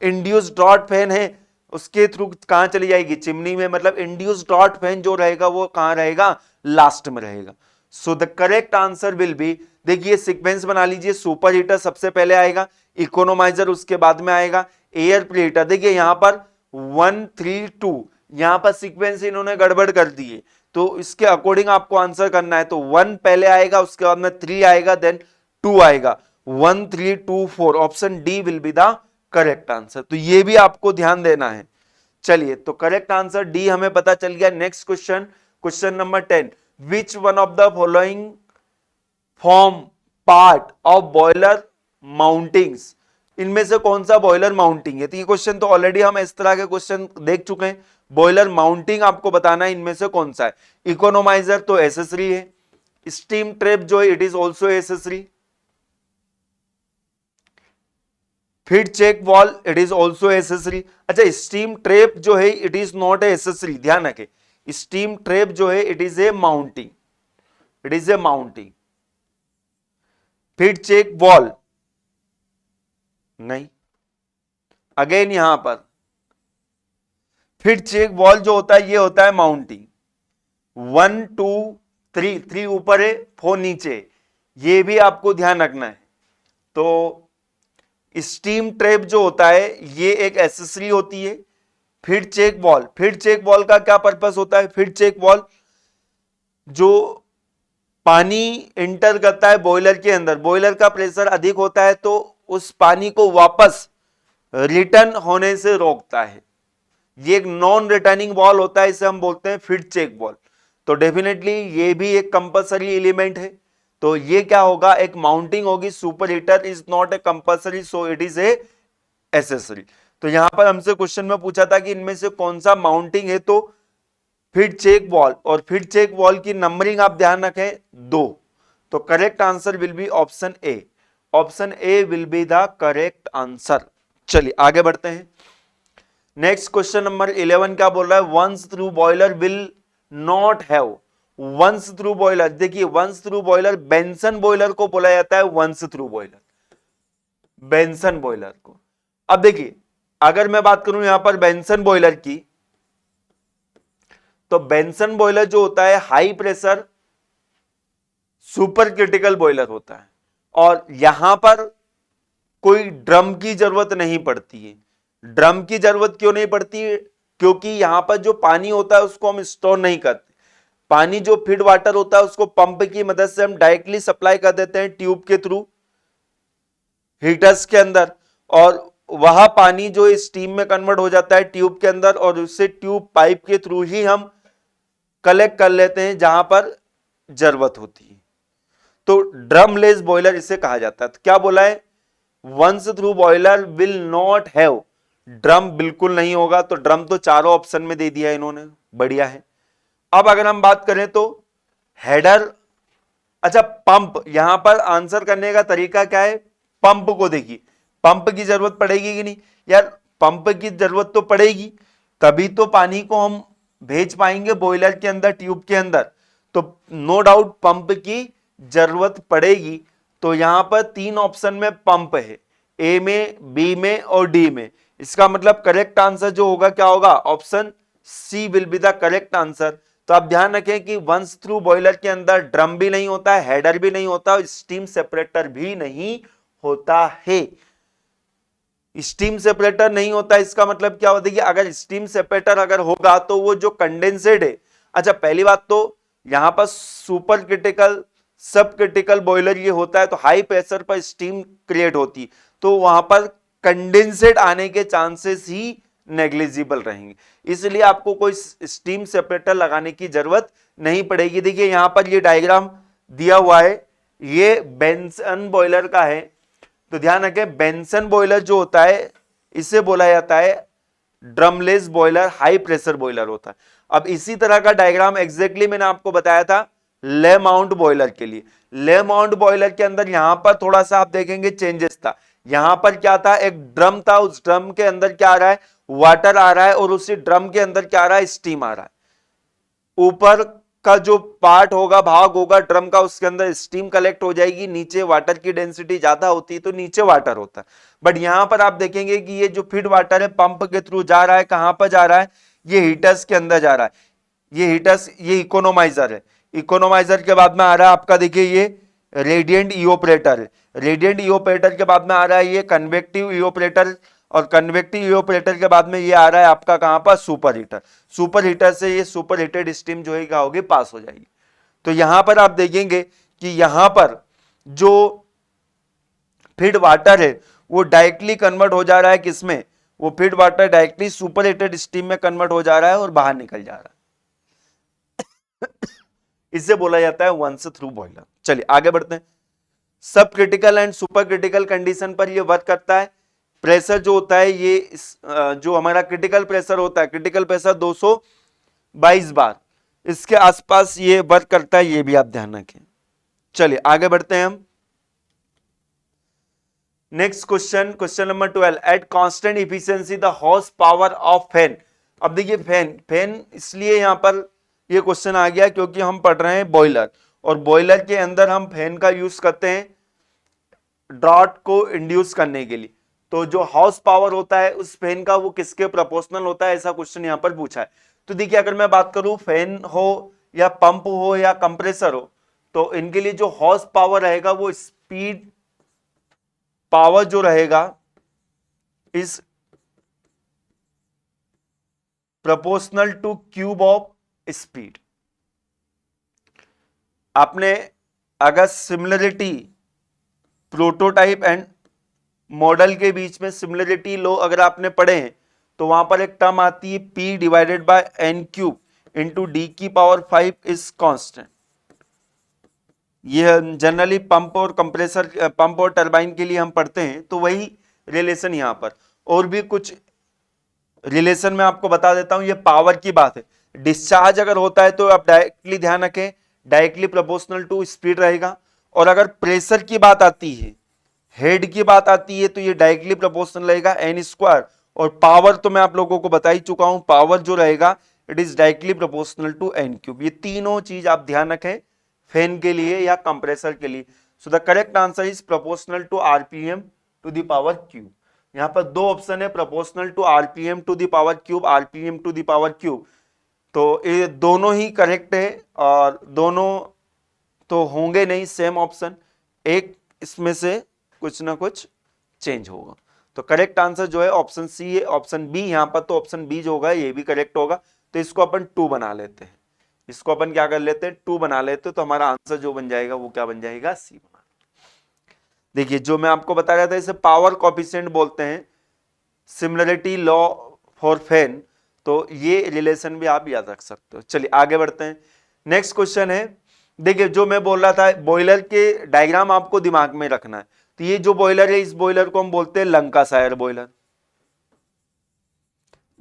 इंड्यूस्ड ड्रॉट फैन है, उसके थ्रू कहां चली जाएगी, चिमनी में। मतलब इंड्यूस्ड ड्रॉट फैन जो रहेगा वो कहां रहेगा, लास्ट में रहेगा। सो the correct answer will B, देखिए सीक्वेंस बना लीजिए, सुपर हीटर सबसे पहले आएगा, इकोनोमाइजर उसके बाद में आएगा, एयर प्रीहीटर। देखिए यहां पर 1 3 2, यहां पर सीक्वेंस इन्होंने गड़बड़ कर दी है, तो इसके अकॉर्डिंग आपको आंसर करना है। तो 1 पहले आएगा, उसके बाद में 3 आएगा, देन 2 आएगा। 1 3 2 4, option D will be the correct answer. तो ये भी आपको ध्यान देना है। चलिए, तो करेक्ट आंसर डी हमें पता चल गया। Next question, question number 10, which one of the following form part of boiler mountings, इनमें से कौन सा बॉयलर माउंटिंग है। तो ये क्वेश्चन तो ऑलरेडी हम इस तरह के क्वेश्चन देख चुके हैं। बॉयलर माउंटिंग आपको बताना है इनमें से कौन सा है। इकोनोमाइजर तो एसेसरी है, स्टीम ट्रैप जो है it is also accessory, feed check valve it is also accessory. अच्छा, स्टीम ट्रैप जो है इट इज नॉट एसेसरी, ध्यान रखें, स्टीम ट्रैप जो है it is a mounting, it is a mounting. Feed check valve नहीं, अगेन यहां पर फीड चेक वॉल जो होता है ये होता है माउंटिंग। 1 2 3, 3 ऊपर है, 4 नीचे, ये भी आपको ध्यान रखना है। तो स्टीम ट्रैप जो होता है ये एक एसेसरी होती है। Feed check valve, feed check valve का क्या पर्पस होता है, फीड चेक वॉल जो पानी इंटर करता है बॉयलर के अंदर, बॉयलर का प्रेशर अधिक होता है तो उस पानी को वापस रिटर्न होने से रोकता है। ये एक नॉन रिटर्निंग वॉल होता है, इसे हम बोलते हैं फीड चेक वॉल। तो डेफिनेटली ये भी एक कंपलसरी एलिमेंट है। तो ये क्या होगा, एक माउंटिंग होगी। Super heater is not a compulsory, so it is A accessory. तो यहां पर हमसे क्वेश्चन में पूछा था कि इनमें से कौन सा माउंटिंग है, तो फीड चेक वॉल, और फीड चेक वॉल की नंबरिंग आप ध्यान रखें 2। तो correct answer will be option A, option A will be the correct answer. चलिए आगे बढ़ते हैं। नेक्स्ट क्वेश्चन नंबर 11 क्या बोल रहा है, once through boiler will not have, once through boiler, देखिए once through boiler, Benson boiler को बोला जाता है once through boiler, Benson boiler को। अब देखिए अगर मैं बात करूं यहां पर बेंसन बॉयलर की, तो बेंसन बॉयलर जो होता है high pressure super critical boiler होता है, और यहां पर कोई ड्रम की जरूरत नहीं पड़ती है। ड्रम की जरूरत क्यों नहीं पड़ती है, क्योंकि यहां पर जो पानी होता है उसको हम स्टोर नहीं करते। पानी जो फीड वाटर होता है उसको पंप की मदद से हम डायरेक्टली सप्लाई कर देते हैं ट्यूब के थ्रू हीटर्स के अंदर, और वह पानी जो स्टीम में कन्वर्ट हो जाता है ट्यूब के अंदर, और उससे ट्यूब पाइप के थ्रू ही हम कलेक्ट कर लेते हैं जहां पर जरूरत होती है। तो ड्रम लेस बॉयलर इसे कहा जाता है। तो क्या बोला है, once through boiler will not have, drum बिल्कुल नहीं होगा। तो ड्रम तो चारों ऑप्शन में दे दिया इन्होंने, बढ़िया है। अब अगर हम बात करें तो हेडर, अच्छा पंप, यहां पर आंसर करने का तरीका क्या है, पंप को देखिए, पंप की जरूरत पड़ेगी कि नहीं यार, पंप की जरूरत तो पड़ेगी, तभी तो पानी को हम भेज पाएंगे बॉयलर के अंदर, ट्यूब के अंदर। तो नो डाउट पंप की जरूरत पड़ेगी। तो यहां पर 3 ऑप्शन में पंप है, ए में, बी में और डी में। इसका मतलब करेक्ट आंसर जो होगा क्या होगा, option C will be the correct answer. तो आप ध्यान रखें कि वंस थ्रू बॉयलर के अंदर ड्रम भी नहीं होता है, हेडर भी नहीं होता, स्टीम सेपरेटर भी नहीं होता है। स्टीम सेपरेटर नहीं होता, इसका मतलब क्या होता है कि अगर स्टीम सेपरेटर अगर होगा तो वो जो कंडेंसेड है, अच्छा पहली बात तो यहां पर सुपर क्रिटिकल सब क्रिटिकल बॉयलर ये होता है तो हाई प्रेशर पर स्टीम क्रिएट होती, तो वहां पर कंडेंसेड आने के चांसेस ही नेग्लिजिबल रहेंगे, इसलिए आपको कोई स्टीम सेपरेटर लगाने की जरूरत नहीं पड़ेगी। देखिए यहां पर ये डायग्राम दिया हुआ है, ये बेंसन बॉयलर का है, तो ध्यान रखें बेंसन बॉयलर जो होता है इसे बोला जाता है ड्रमलेस बॉयलर, हाई प्रेशर बॉयलर होता है। अब इसी तरह का डायग्राम एग्जैक्टली मैंने आपको बताया था ले माउंट बॉयलर के लिए। ले माउंट बॉयलर के अंदर यहां पर थोड़ा सा आप देखेंगे चेंजेस था, यहां पर क्या था, एक ड्रम था, उस ड्रम के अंदर क्या आ रहा है, वाटर आ रहा है, और उसी ड्रम के अंदर क्या आ रहा है, स्टीम आ रहा है। ऊपर का जो पार्ट होगा, भाग होगा ड्रम का, उसके अंदर स्टीम कलेक्ट हो जाएगी, नीचे वाटर की डेंसिटी ज्यादा होती है तो नीचे वाटर होता है। बट यहां पर आप देखेंगे कि ये जो फीड वाटर है पंप के थ्रू जा रहा है, कहां पर जा रहा है, ये हीटर्स के अंदर जा रहा है, ये हीटर्स, ये इकोनोमाइजर है, इकोनोमाइजर के बाद में आ रहा है आपका देखिए ये रेडिएंट इओपरेटर है, रेडिएंट इओपरेटर के बाद में आ रहा है ये कन्वेक्टिव इओपरेटर, और कन्वेक्टिव इओपरेटर के बाद में ये आ रहा है आपका कहां पर, सुपर हीटर। सुपर हीटर से ये सुपर हीटेड स्टीम जो है क्या होगी, पास हो जाएगी। तो यहां पर आप देखेंगे कि यहां पर जो फीड वाटर है वो डायरेक्टली कन्वर्ट हो जा रहा है किसमें, वो feed water directly super heated steam में कन्वर्ट हो जा रहा है और बाहर निकल जा रहा है। इसे बोला जाता है वंस थ्रू बॉयलर। चलिए आगे बढ़ते हैं। सब critical and super critical condition पर ये वर्क करता है। प्रेशर जो होता है ये जो हमारा क्रिटिकल प्रेशर होता है, क्रिटिकल प्रेशर 222 बार, इसके आसपास ये वर्क करता है, ये भी आप ध्यान रखें। चलिए आगे बढ़ते हैं हम। Next question, question number 12, at constant efficiency the horse power of fan. अब देखिए फैन इसलिए यहां पर ये क्वेश्चन आ गया क्योंकि हम पढ़ रहे हैं बॉयलर, और बॉयलर के अंदर हम फैन का यूज करते हैं ड्रॉट को इंड्यूस करने के लिए। तो जो हॉर्स पावर होता है उस फैन का वो किसके प्रोपोर्शनल होता है, ऐसा क्वेश्चन यहां पर पूछा है। तो देखिए अगर मैं बात करूं फैन हो या पंप हो या कंप्रेसर हो, तो इनके लिए जो हॉर्स पावर रहेगा वो स्पीड पावर जो रहेगा is proportional two cube of speed. आपने अगर सिमिलरिटी प्रोटोटाइप एंड मॉडल के बीच में सिमिलरिटी लो अगर आपने पढ़े हैं तो वहां पर एक टर्म आती है P divided by N cube into D की पावर 5 इज कांस्टेंट। ये जनरली पंप और कंप्रेसर, पंप और टरबाइन के लिए हम पढ़ते हैं, तो वही रिलेशन यहां पर। और भी कुछ रिलेशन में आपको बता देता हूं, ये पावर की बात है। डिस्चार्ज अगर होता है तो आप डायरेक्टली ध्यान रखें डायरेक्टली प्रोपोर्शनल टू स्पीड रहेगा, और अगर प्रेशर की बात आती है, हेड की बात आती है, तो ये डायरेक्टली प्रोपोर्शनल रहेगा एन स्क्वायर, और पावर तो मैं आप लोगों को बता ही चुका हूं, पावर जो रहेगा it is directly proportional to N cube. ये तीनों चीज आप ध्यान रखें फैन के लिए या कंप्रेसर के लिए। So the correct answer is proportional to RPM to the power cube. यहां पर दो ऑप्शन है, proportional to RPM to the power cube, RPM to the power cube, तो ये दोनों ही करेक्ट है, और दोनों तो होंगे नहीं सेम ऑप्शन, एक इसमें से कुछ ना कुछ चेंज होगा। तो करेक्ट आंसर जो है ऑप्शन सी है। ऑप्शन बी यहां पर तो ऑप्शन बी जो होगा ये भी करेक्ट होगा, तो इसको अपन 2 बना लेते हैं, इसको अपन क्या कर लेते हैं 2 बना लेते हैं, तो हमारा आंसर जो बन जाएगा वो क्या बन जाएगा, सी बना। देखिए जो मैं आपको बता रहा था इसे पावर कोएफिशिएंट बोलते हैं, सिमिलरिटी लॉ फॉर फैन, तो ये रिलेशन भी आप याद रख सकते हो। चलिए आगे बढ़ते हैं। नेक्स्ट क्वेश्चन है, देखिए जो मैं बोल रहा था बॉयलर के डायग्राम आपको दिमाग में रखना है। तो ये जो बॉयलर है इस बॉयलर को हम बोलते हैं लंकासायर बॉयलर,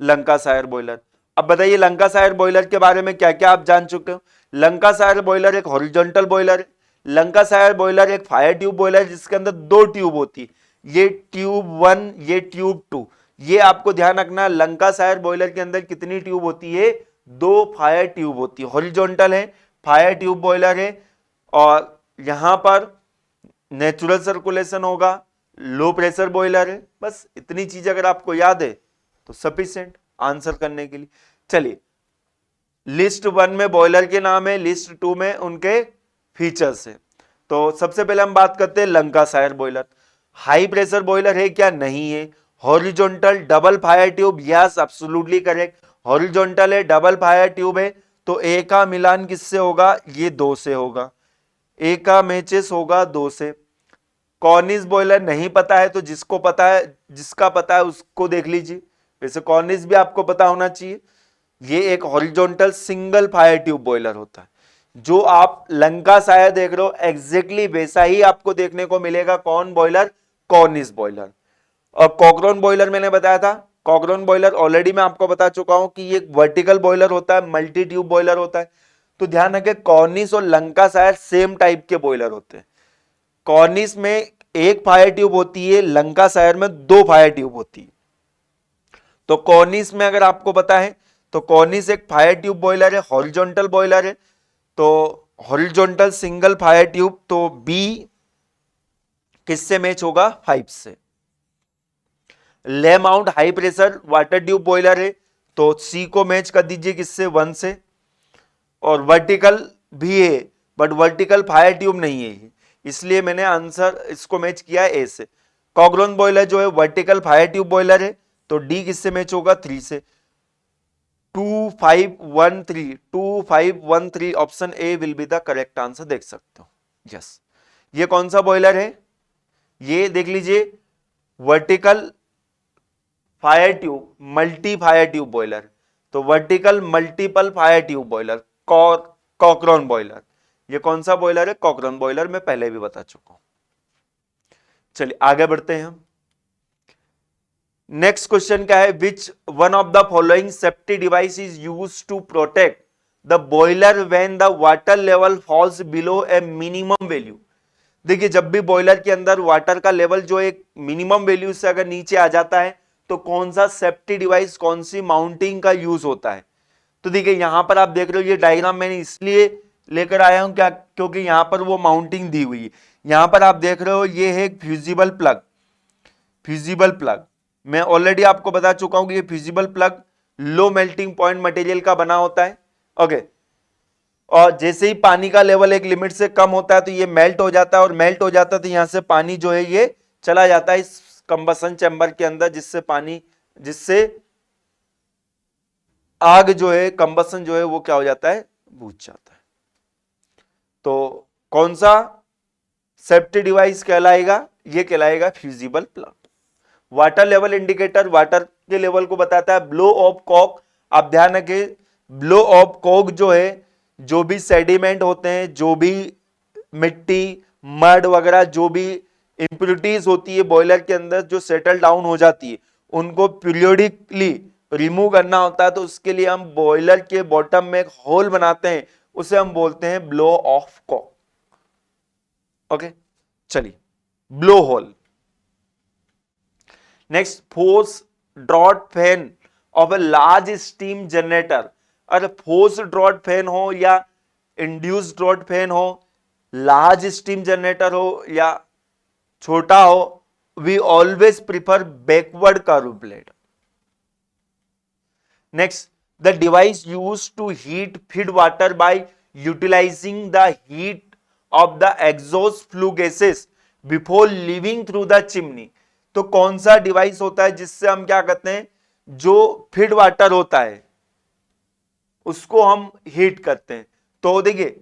लंकासायर बॉयलर। अब बताइए लंकासायर बॉयलर के बारे में क्या क्या आप जान चुके हो। लंकासायर बॉयलर एक हॉरिजॉन्टल बॉयलर है। लंकासायर बॉयलर एक फायर ट्यूब बॉयलर जिसके अंदर 2 ट्यूब होती है, ये ट्यूब 1 ये ट्यूब 2। ये आपको ध्यान रखना, लंकासायर बॉयलर के अंदर कितनी ट्यूब होती है, 2 फायर ट्यूब होती है। हॉरिजॉन्टल है, फायर ट्यूब बॉयलर है, और यहां पर नेचुरल सर्कुलेशन होगा, लो प्रेशर बॉयलर है। बस इतनी चीज अगर आपको याद है तो सफिशिएंट आंसर करने के लिए। चलिए लिस्ट 1 में बॉयलर के नाम है, लिस्ट 2 में उनके फीचर्स है। तो सबसे पहले हम बात करते हैं Lancashire boiler. High pressure boiler है क्या, नहीं है। Horizontal double fire tube, yes absolutely correct, horizontal है, डबल फायर ट्यूब है, तो ए का मिलान किससे होगा, ये 2 से होगा, ए का मैचेस होगा 2 से। कॉर्निस बॉयलर नहीं पता है तो जिसको पता है, जिसका पता है उसको देख लीजिए, वैसे कॉर्निस भी आपको पता होना चाहिए। ये एक horizontal single fire tube boiler होता है। जो आप लंकाशायर देख रहे हो एग्जैक्टली वैसा ही आपको देखने को मिलेगा, कौन बॉयलर, कॉर्निस बॉयलर। और कॉकरोन बॉयलर मैंने बताया था, कॉकरोन बॉयलर ऑलरेडी मैं आपको बता चुका हूं कि ये वर्टिकल बॉयलर होता है, मल्टी ट्यूब बॉयलर होता है। तो ध्यान रखें कॉर्निस और लंकाशायर सेम टाइप के बॉयलर होते हैं। कॉर्निस में एक फायर ट्यूब होती है, लंकाशायर में 2 फायर ट्यूब होती है। तो कॉर्निस में अगर आपको पता है तो कॉर्निस एक फायर ट्यूब बॉयलर है, हॉरिजॉन्टल बॉयलर है, तो हॉरिजॉन्टल सिंगल फायर ट्यूब, तो बी किससे मैच होगा, 5 से। ले mount high pressure water tube boiler है, तो सी को मैच कर दीजिए किससे, 1 से। और वर्टिकल भी है बट वर्टिकल फायर ट्यूब नहीं है ये, इसलिए मैंने आंसर इसको मैच किया है ए से। कॉकरोन बॉयलर जो है वर्टिकल फायर ट्यूब बॉयलर है, तो डी किससे मैच होगा, 3 से। 2513, 2513 option A will be the correct answer, देख सकते हो। यस, ये कौन सा बॉयलर है, ये देख लीजिए, vertical fire tube multi fire tube boiler, तो vertical multiple fire tube boiler, Cochran boiler. ये कौन सा बॉयलर है, कॉकरोन बॉयलर, मैं पहले भी बता चुका हूं। चलिए आगे बढ़ते हैं हम। नेक्स्ट क्वेश्चन क्या है, which one of the following safety device is use to protect the boiler when the water level falls below a minimum value. देखिए जब भी बॉयलर के अंदर वाटर का लेवल जो एक मिनिमम वैल्यू से अगर नीचे आ जाता है तो कौन सा सेफ्टी डिवाइस, कौन सी माउंटिंग का यूज होता है। तो देखिए यहां पर आप देख रहे हो, ये डायग्राम मैंने इसलिए लेकर आया हूं क्या, क्योंकि यहां पर वो माउंटिंग दी हुई है। यहां पर आप देख रहे हो ये है फ्यूजिबल प्लग, फ्यूजिबल प्लग मैं ऑलरेडी आपको बता चुका हूं कि ये fusible plug low melting point material का बना होता है। ओके, और जैसे ही पानी का लेवल एक लिमिट से कम होता है तो ये मेल्ट हो जाता है, और मेल्ट हो जाता है तो यहां से पानी जो है ये चला जाता है इस कंबसन चैम्बर के अंदर, जिससे आग जो है, कंबसन जो है वो क्या हो जाता है, बुझ जाता है। तो कौन सा सेफ्टी डिवाइस कहलाएगा, ये कहलाएगा fusible plug. Water level indicator water के लेवल को बताता है। ब्लो ऑफ कॉक, आप ध्यान रखें ब्लो ऑफ कॉक जो है, जो भी सेडिमेंट होते हैं, जो भी मिट्टी मड वगैरह, जो भी इंप्योरिटीज होती है बॉयलर के अंदर जो सेटल डाउन हो जाती है, उनको पीरियोडिकली रिमूव करना होता है। तो उसके लिए हम बॉयलर के बॉटम में एक होल बनाते हैं, उसे हम बोलते हैं ब्लो ऑफ कॉक। ओके, चलिए blow hole. Next, force draught fan of a large steam generator. अगर फोर्स ड्रॉट फैन हो या इंड्यूस ड्रॉट फैन हो, लार्ज स्टीम जनरेटर हो या छोटा हो, we always prefer backward curve blade. Next, the device use to heat feed water by utilising the heat of the exhaust flue gases before leaving through the chimney. तो कौन सा device होता है जिससे हम क्या करते हैं, जो फीड वाटर होता है उसको हम हीट करते हैं। तो देखिए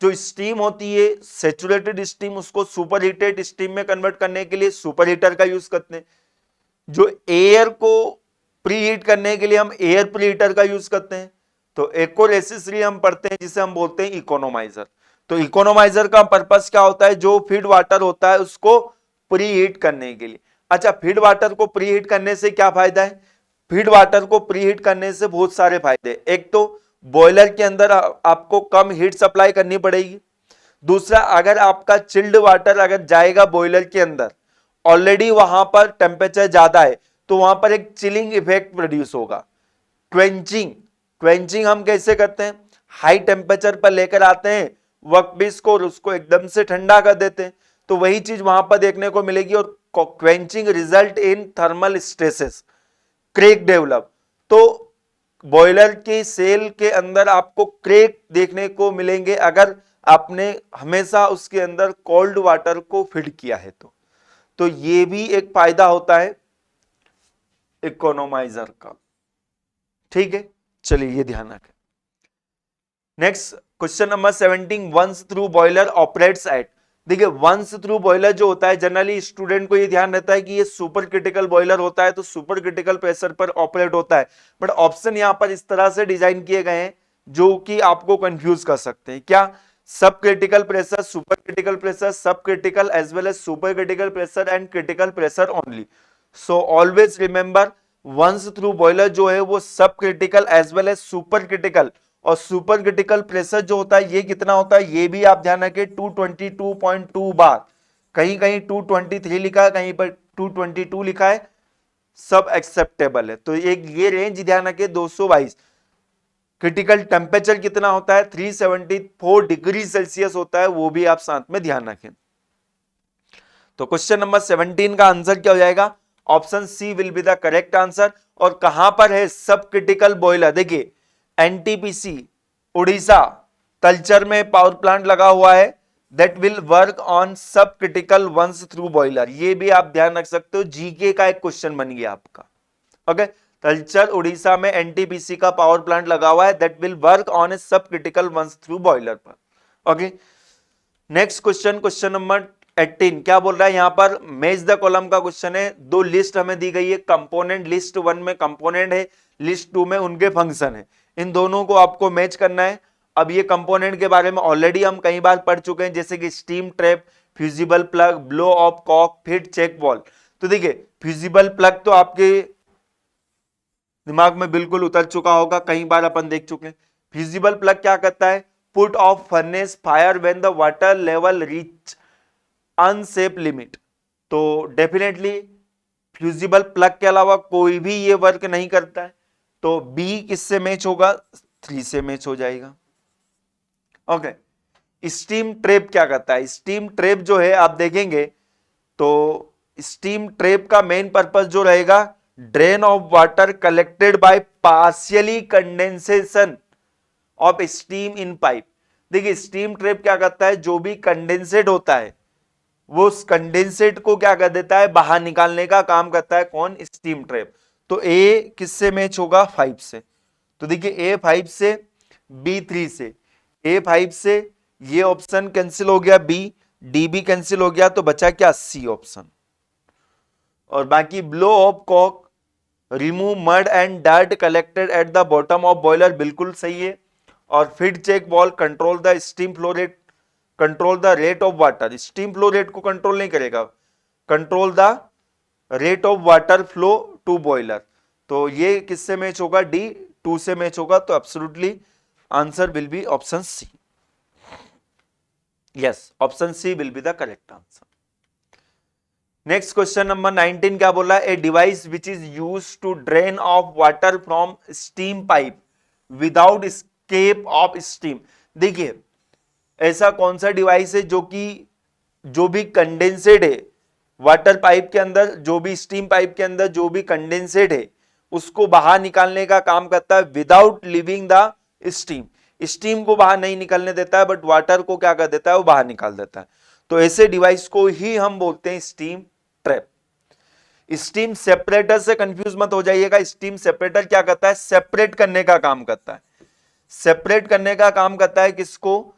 जो स्टीम होती है सैचुरेटेड स्टीम, उसको सुपर हीटेड स्टीम में कन्वर्ट करने के लिए सुपर हीटर का यूज करते हैं। जो एयर को प्री हीट करने के लिए हम एयर प्री हीटर का यूज करते हैं। तो एक और एसेसरी हम पढ़ते हैं जिसे हम बोलते हैं इकोनोमाइजर। तो इकोनोमाइजर का पर्पस क्या होता है, जो फीड वाटर होता है उसको प्री हीट करने के लिए। अच्छा, फीड वाटर को प्री हीट करने से क्या फायदा है, फीड वाटर को प्री हीट करने से बहुत सारे फायदे। एक तो बॉयलर के अंदर आपको कम हीट सप्लाई करनी पड़ेगी। दूसरा, अगर आपका चिल्ड वाटर अगर जाएगा बॉयलर के अंदर, ऑलरेडी वहां पर टेम्परेचर ज्यादा है, तो वहां पर एक चिलिंग इफेक्ट प्रोड्यूस होगा। क्वेंचिंग, क्वेंचिंग हम कैसे करते हैं, हाई टेम्परेचर पर लेकर आते हैं वर्कपीस को और उसको एकदम से ठंडा कर देते हैं। तो वही चीज वहां पर देखने को मिलेगी। और quenching result in thermal stresses, crack develop. तो बॉयलर की सेल के अंदर आपको क्रेक देखने को मिलेंगे अगर आपने हमेशा उसके अंदर कोल्ड वाटर को फीड किया है तो ये भी एक फायदा होता है इकोनोमाइजर का। ठीक है, चलिए ये ध्यान रखें। Next question number 17, once through boiler operates at. देखिए वंस थ्रू बॉयलर जो होता है, जनरली स्टूडेंट को ये ध्यान रहता है कि ये सुपर क्रिटिकल बॉयलर होता है तो सुपर क्रिटिकल प्रेशर पर ऑपरेट होता है, बट ऑप्शन यहां पर इस तरह से डिजाइन किए गए हैं जो कि आपको कंफ्यूज कर सकते हैं। क्या? Sub critical pressure, super critical pressure, sub critical as well as super critical pressure and critical pressure only. So always remember, once through boiler जो है वो sub critical as well as super critical, और super critical pressure जो होता है ये कितना होता है ये भी आप ध्यान रखें, 222.2 बार। कहीं कहीं 223 लिखा है, कहीं पर 222 लिखा है, सब एक्सेप्टेबल है। तो एक ये रेंज ध्यान रखें 222। क्रिटिकल टेम्परेचर कितना होता है? 374 डिग्री सेल्सियस होता है, वो भी आप साथ में ध्यान रखें। तो क्वेश्चन नंबर 17 का आंसर क्या हो जाएगा? Option C will be the correct answer. और कहां पर है सब क्रिटिकल बॉयलर? देखिए एनटीपीसी उड़ीसा कल्चर में पावर प्लांट लगा हुआ है, that will work on sub critical once through boiler. ये भी आप ध्यान रख सकते हो, जीके का एक क्वेश्चन बन गया आपका। ओके, कल्चर उड़ीसा में एनटीपीसी का पावर प्लांट लगा हुआ है, दैट विल वर्क ऑन ए सब क्रिटिकल वंस थ्रू बॉयलर पर। Okay, next question, question number 18 क्या बोल रहा है यहां पर? मैच द कॉलम का क्वेश्चन है। दो लिस्ट हमें दी गई है, कंपोनेंट लिस्ट 1 में कंपोनेंट है, लिस्ट 2 में उनके फंक्शन है, इन दोनों को आपको मैच करना है। अब ये कंपोनेंट के बारे में ऑलरेडी हम कई बार पढ़ चुके हैं, जैसे कि steam trap, fusible plug, blow off cock, फिर चेक वॉल। तो देखिए फ्यूजिबल प्लग तो आपके दिमाग में बिल्कुल उतर चुका होगा, कई बार अपन देख चुके हैं। फ्यूजिबल प्लग क्या करता है? Put off furnace fire when the water level reach unsafe limit. तो डेफिनेटली फ्यूजिबल प्लग के अलावा कोई भी ये वर्क नहीं करता है, तो बी किससे मैच होगा? 3 से मैच हो जाएगा। ओके, स्टीम ट्रैप क्या करता है? स्टीम ट्रैप जो है आप देखेंगे तो स्टीम ट्रैप का मेन पर्पस जो रहेगा, drain off water collected by partially condensation of steam in pipe. देखिए स्टीम ट्रैप क्या करता है, जो भी कंडेंसेट होता है वो उस कंडेंसेट को क्या कर देता है? बाहर निकालने का काम करता है। कौन? Steam trap. तो ए किससे मैच होगा? 5 से। तो देखिए ए 5 से, बी 3 से, ए 5 से, ये ऑप्शन कैंसिल हो गया, बी, डी भी कैंसिल हो गया, तो बचा क्या? C option. और बाकी blow off cock, remove mud and dirt collected at the bottom of boiler, बिल्कुल सही है। और feed check valve, control the steam flow rate, control the rate of water. Steam flow rate को control नहीं करेगा, control the rate of water flow to boiler. तो ये किससे मैच होगा? डी 2 से मैच होगा। तो absolutely answer will be option C. Yes, option C will be the correct answer. Next question number 19 क्या बोला? A device which is use to drain off water from steam pipe without escape of steam. देखिए ऐसा कौन सा device है जो कि जो भी कंडेंसेट है वाटर पाइप के अंदर, जो भी स्टीम पाइप के अंदर जो भी कंडेंसेट है उसको बाहर निकालने का काम करता है without leaving the steam. Steam को बाहर नहीं निकलने देता है, बट वाटर को क्या कर देता है? वो बाहर निकाल देता है। तो ऐसे डिवाइस को ही हम बोलते हैं स्टीम ट्रैप। स्टीम सेपरेटर से कंफ्यूज मत हो जाइएगा। स्टीम सेपरेटर क्या करता है? सेपरेट करने का काम करता है। सेपरेट करने का काम करता है किसको?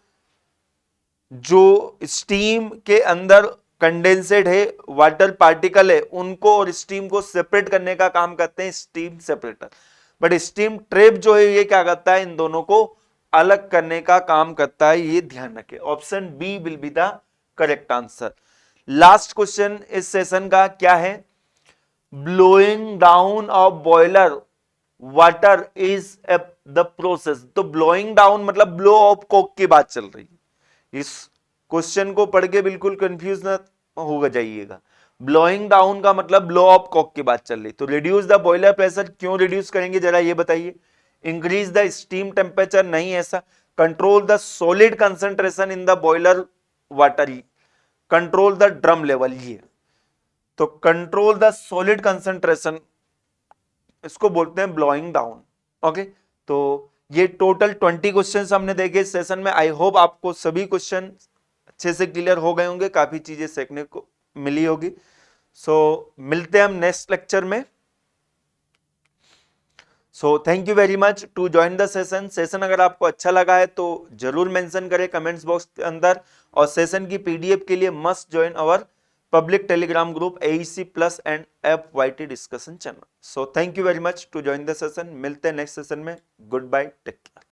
जो स्टीम के अंदर कंडेंसेट है, वाटर पार्टिकल है, उनको और स्टीम को सेपरेट करने का काम करते हैं steam separator. But steam trap जो है ये क्या करता है? इन दोनों को अलग करने का काम करता है। ये ध्यान रखें, option B will be the correct answer. Last question इस सेशन का क्या है? Blowing down of boiler water is the process. तो ब्लोइंग डाउन मतलब ब्लो ऑफ कॉक की बात चल रही है। इस क्वेश्चन को पढ़ के बिल्कुल कंफ्यूज ना हो जाइएगा। ब्लोइंग डाउन का मतलब ब्लो ऑफ कॉक की बात चल रही। तो रिड्यूस द बॉयलर प्रेशर क्यों रिड्यूस करेंगे जरा ये बताइए? इंक्रीज द स्टीम टेम्परेचर, नहीं ऐसा। Control the solid concentration in the boiler water, control the drum level, ये। तो कंट्रोल द सॉलिड कंसंट्रेशन, इसको बोलते हैं ब्लोइंग डाउन। ओके, तो ये टोटल 20 क्वेश्चंस हमने देखे इस सेशन में। आई होप आपको सभी क्वेश्चन अच्छे से क्लियर हो गए होंगे, काफी चीजें सीखने को मिली होगी। सो मिलते हैं हम नेक्स्ट लेक्चर में। So thank you very much to join the session अगर आपको अच्छा लगा है तो जरूर मेंशन करें कमेंट्स बॉक्स के अंदर, और सेशन की पीडीएफ के लिए must join our public Telegram group AEC plus and FYT discussion channel. So thank you very much to join the session. मिलते हैं नेक्स्ट सेशन में। Good bye, take care.